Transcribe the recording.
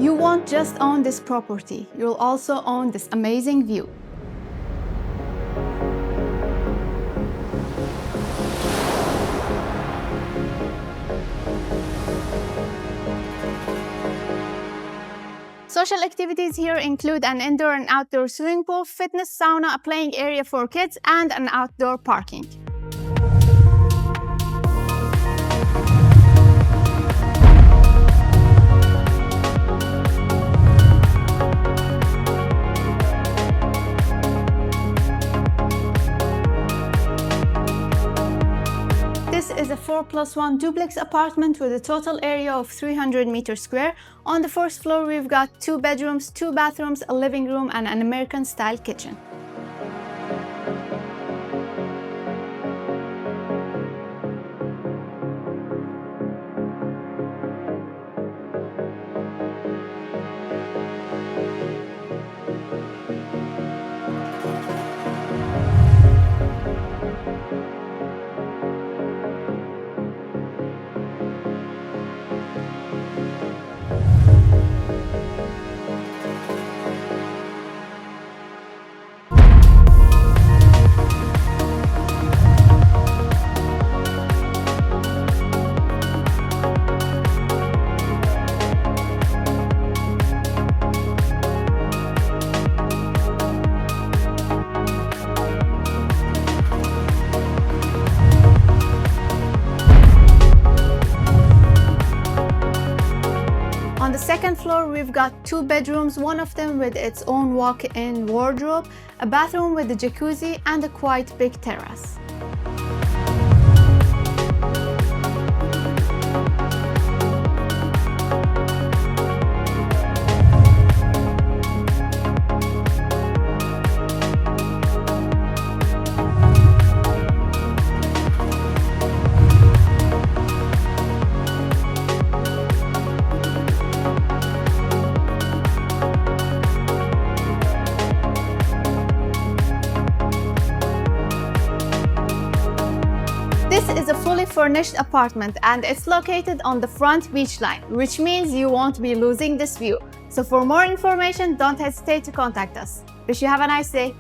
You won't just own this property, you'll also own this amazing view. Social activities here include an indoor and outdoor swimming pool, fitness, sauna, a playing area for kids, and an outdoor parking. This is a 4+1 duplex apartment with a total area of 300 meters square. On the first floor, we've got 2 bedrooms, 2 bathrooms, a living room, and an American-style kitchen. On the second floor, we've got 2 bedrooms, one of them with its own walk-in wardrobe, a bathroom with a jacuzzi, and a quite big terrace. This is a fully furnished apartment and it's located on the front beach line, which means you won't be losing this view. So for more information, don't hesitate to contact us. Wish you have a nice day.